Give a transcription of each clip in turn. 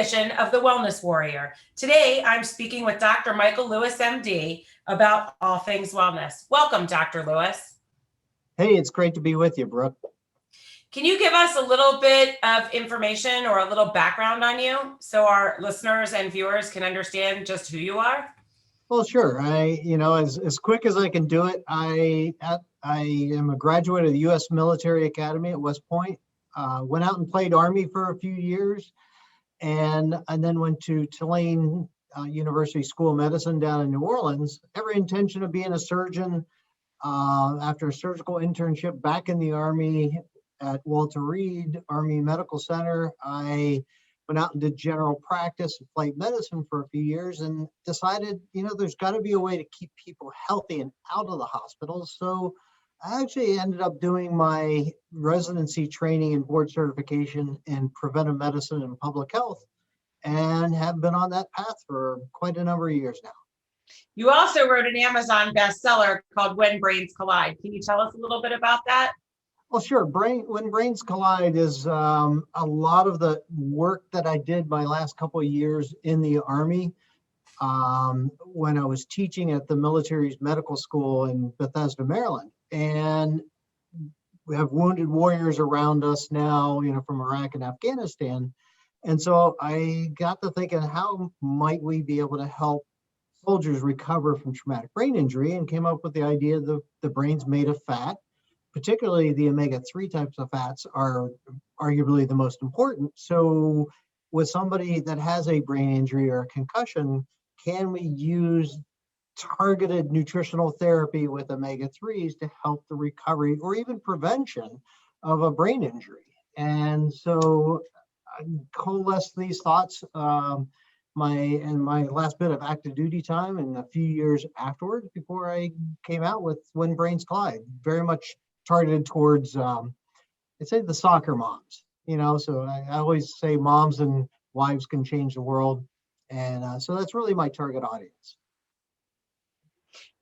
edition of The Wellness Warrior. Today, I'm speaking with Dr. Michael Lewis, MD, about all things wellness. Welcome, Dr. Lewis. Hey, it's great to be with you, Brooke. Can you give us a little bit of information or a little background on you so our listeners and viewers can understand just who you are? Well, sure. As quick as I can do it, I am a graduate of the U.S. Military Academy at West Point. Went out and played Army for a few years, and then went to Tulane University School of Medicine down in New Orleans. Every intention of being a surgeon. After a surgical internship back in the Army at Walter Reed Army Medical Center, I went out and did general practice and flight medicine for a few years and decided, there's got to be a way to keep people healthy and out of the hospitals. So I actually ended up doing my residency training and board certification in preventive medicine and public health, and have been on that path for quite a number of years now. You also wrote an Amazon bestseller called When Brains Collide. Can you tell us a little bit about that? Well, sure. When Brains Collide is a lot of the work that I did my last couple of years in the Army, when I was teaching at the military's medical school in Bethesda, Maryland. And we have wounded warriors around us now, from Iraq and Afghanistan. And so I got to thinking, how might we be able to help soldiers recover from traumatic brain injury, and came up with the idea that the brain's made of fat. Particularly the omega-3 types of fats are arguably the most important. So with somebody that has a brain injury or a concussion, can we use targeted nutritional therapy with omega-3s to help the recovery or even prevention of a brain injury? And so I coalesced these thoughts my last bit of active duty time and a few years afterwards before I came out with When Brains Collide, very much targeted towards, I'd say the soccer moms, so I always say moms and wives can change the world. And so that's really my target audience.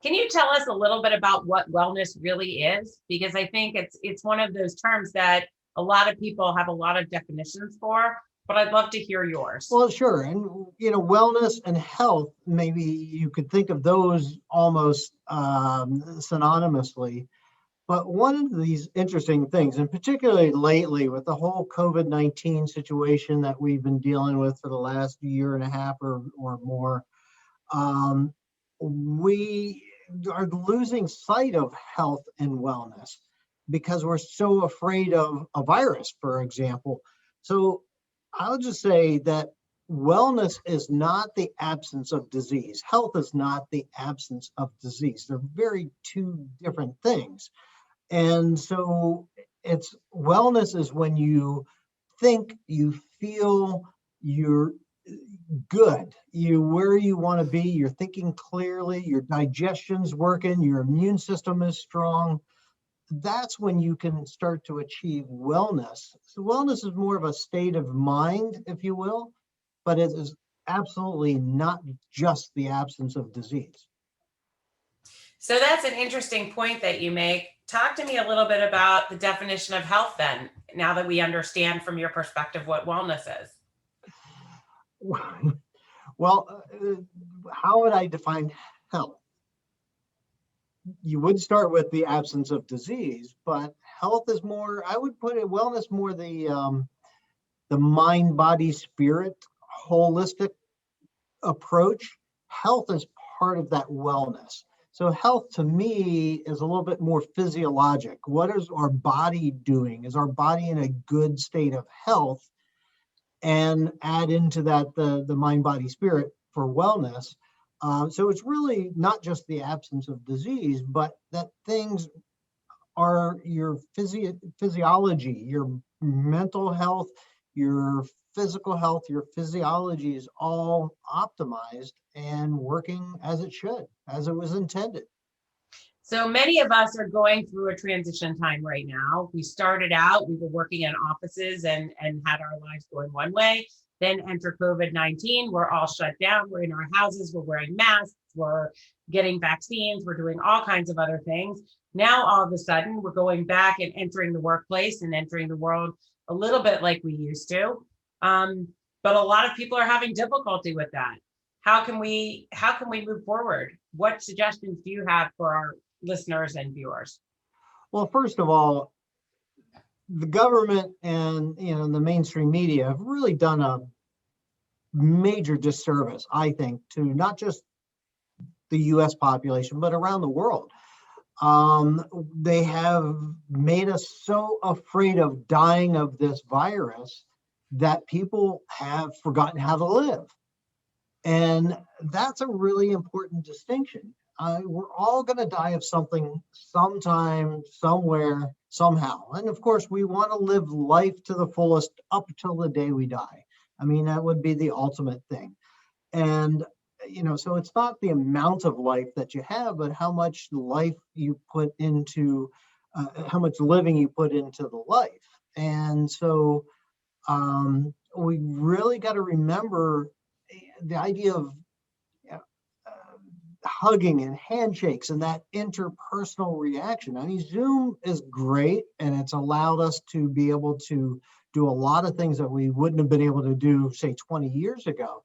Can you tell us a little bit about what wellness really is? Because I think it's one of those terms that a lot of people have a lot of definitions for, but I'd love to hear yours. Well, sure. And, wellness and health, maybe you could think of those almost synonymously. But one of these interesting things, and particularly lately with the whole COVID-19 situation that we've been dealing with for the last year and a half or more, we are losing sight of health and wellness because we're so afraid of a virus, for example. So I'll just say that wellness is not the absence of disease. Health is not the absence of disease. They're very two different things. And so wellness is when you think, you feel, you're good, where you want to be, you're thinking clearly, your digestion's working, your immune system is strong. That's when you can start to achieve wellness. So wellness is more of a state of mind, if you will, but it is absolutely not just the absence of disease. So that's an interesting point that you make. Talk to me a little bit about the definition of health then, now that we understand from your perspective what wellness is. Well, how would I define health? You would start with the absence of disease, but health is more, I would put it, wellness more the mind, body, spirit, holistic approach. Health is part of that wellness. So health to me is a little bit more physiologic. What is our body doing? Is our body in a good state of health? And add into that the mind, body, spirit for wellness. So it's really not just the absence of disease, but that things are your physiology, your mental health, your physical health, your physiology is all optimized and working as it should, as it was intended. So many of us are going through a transition time right now. We started out, we were working in offices and had our lives going one way. Then enter COVID-19, we're all shut down. We're in our houses, we're wearing masks, we're getting vaccines, we're doing all kinds of other things. Now, all of a sudden, we're going back and entering the workplace and entering the world a little bit like we used to. but a lot of people are having difficulty with that. How can we move forward? What suggestions do you have for our listeners and viewers? Well, first of all, the government and the mainstream media have really done a major disservice, I think, to not just the US population, but around the world. They have made us so afraid of dying of this virus that people have forgotten how to live. And that's a really important distinction. We're all going to die of something sometime, somewhere, somehow. And of course, we want to live life to the fullest up till the day we die. I mean, that would be the ultimate thing. And, so it's not the amount of life that you have, but how much life you put into, how much living you put into the life. And so we really got to remember the idea of hugging and handshakes and that interpersonal reaction. I mean, Zoom is great, and it's allowed us to be able to do a lot of things that we wouldn't have been able to do, say, 20 years ago.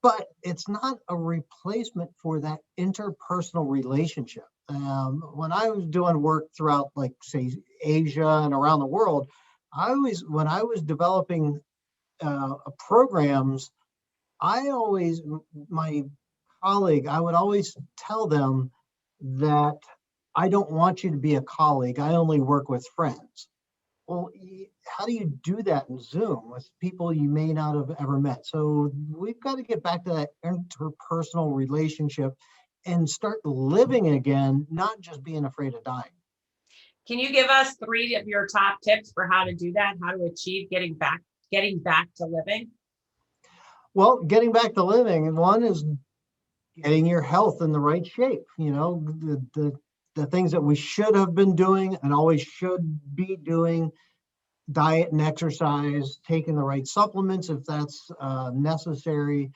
But it's not a replacement for that interpersonal relationship. When I was doing work throughout, like, say, Asia and around the world, when I was developing programs, my colleague, I would always tell them that I don't want you to be a colleague. I only work with friends. Well, how do you do that in Zoom with people you may not have ever met? So we've got to get back to that interpersonal relationship and start living again, not just being afraid of dying. Can you give us 3 of your top tips for how to do that? How to achieve getting back to living? Well, getting back to living, one is getting your health in the right shape. The things that we should have been doing and always should be doing: diet and exercise, taking the right supplements if that's necessary,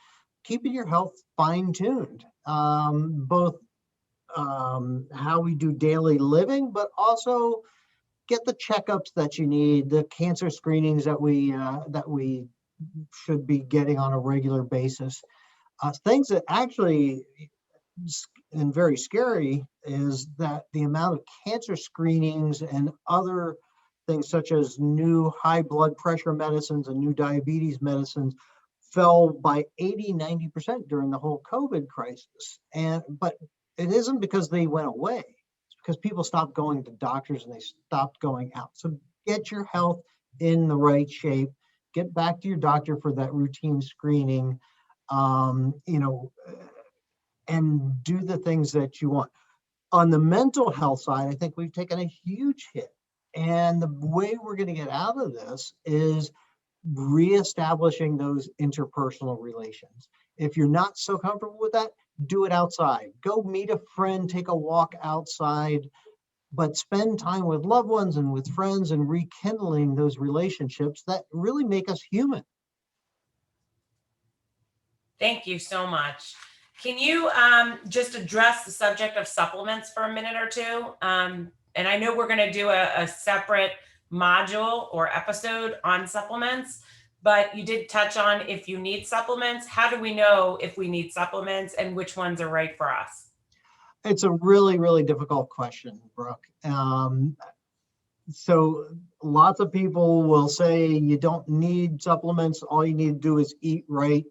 keeping your health fine-tuned, both how we do daily living, but also get the checkups that you need, the cancer screenings that we should be getting on a regular basis. Things that actually, and very scary, is that the amount of cancer screenings and other things such as new high blood pressure medicines and new diabetes medicines fell by 80-90% during the whole COVID crisis. But it isn't because they went away. It's because people stopped going to doctors and they stopped going out. So get your health in the right shape. Get back to your doctor for that routine screening, and do the things that you want. On the mental health side, I think we've taken a huge hit. And the way we're going to get out of this is reestablishing those interpersonal relations. If you're not so comfortable with that, do it outside. Go meet a friend, take a walk outside, but spend time with loved ones and with friends and rekindling those relationships that really make us human. Thank you so much. Can you just address the subject of supplements for a minute or two? And I know we're going to do a separate module or episode on supplements, but you did touch on if you need supplements. How do we know if we need supplements and which ones are right for us? It's a really, really difficult question, Brooke. So lots of people will say you don't need supplements. All you need to do is eat right,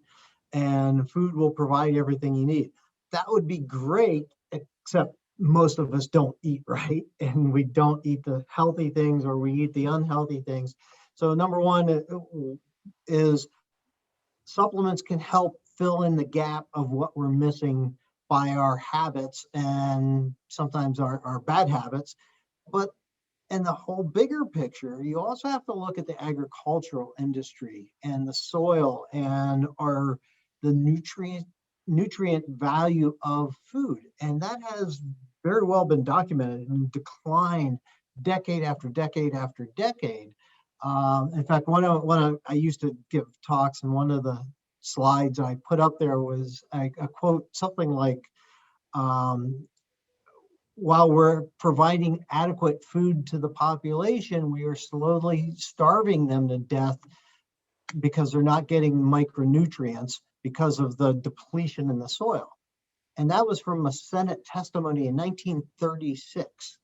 and food will provide everything you need. That would be great, except most of us don't eat right, and we don't eat the healthy things, or we eat the unhealthy things. So number one is supplements can help fill in the gap of what we're missing by our habits, and sometimes our bad habits. But in the whole bigger picture, you also have to look at the agricultural industry and the soil and the nutrient value of food. And that has very well been documented and declined decade after decade after decade. In fact, I used to give talks, and one of the slides I put up there was a quote, something like, while we're providing adequate food to the population, we are slowly starving them to death because they're not getting micronutrients because of the depletion in the soil. And that was from a Senate testimony in 1936.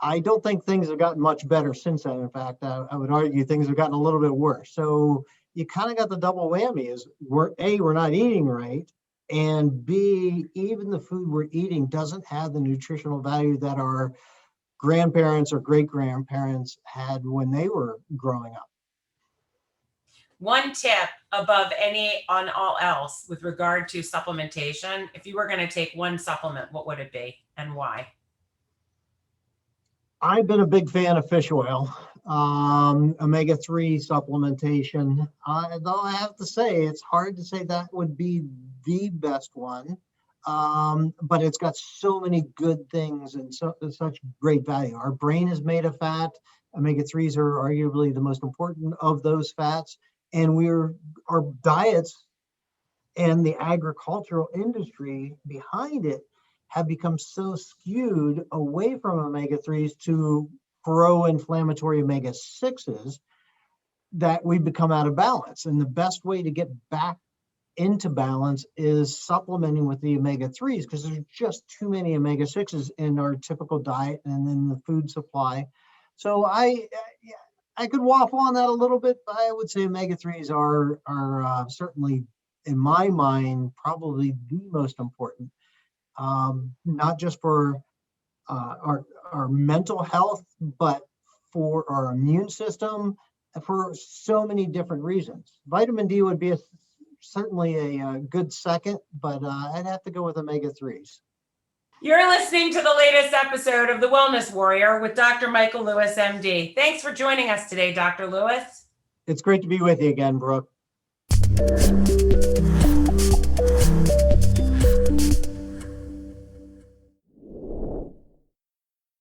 I don't think things have gotten much better since then. In fact, I would argue things have gotten a little bit worse. So you kind of got the double whammy is we're not eating right. And B, even the food we're eating doesn't have the nutritional value that our grandparents or great-grandparents had when they were growing up. One tip above any on all else with regard to supplementation, if you were going to take one supplement, what would it be and why? I've been a big fan of fish oil, omega-3 supplementation. Though I have to say, it's hard to say that would be the best one, but it's got so many good things and such great value. Our brain is made of fat. Omega-3s are arguably the most important of those fats. And our diets and the agricultural industry behind it have become so skewed away from omega-3s to pro-inflammatory omega-6s that we become out of balance. And the best way to get back into balance is supplementing with the omega-3s because there's just too many omega-6s in our typical diet and in the food supply. So I could waffle on that a little bit, but I would say omega-3s are certainly, in my mind, probably the most important. Not just for our mental health, but for our immune system, for so many different reasons. Vitamin D would be certainly a good second, but I'd have to go with omega-3s. You're listening to the latest episode of The Wellness Warrior with Dr. Michael Lewis, MD. Thanks for joining us today, Dr. Lewis. It's great to be with you again, Brooke.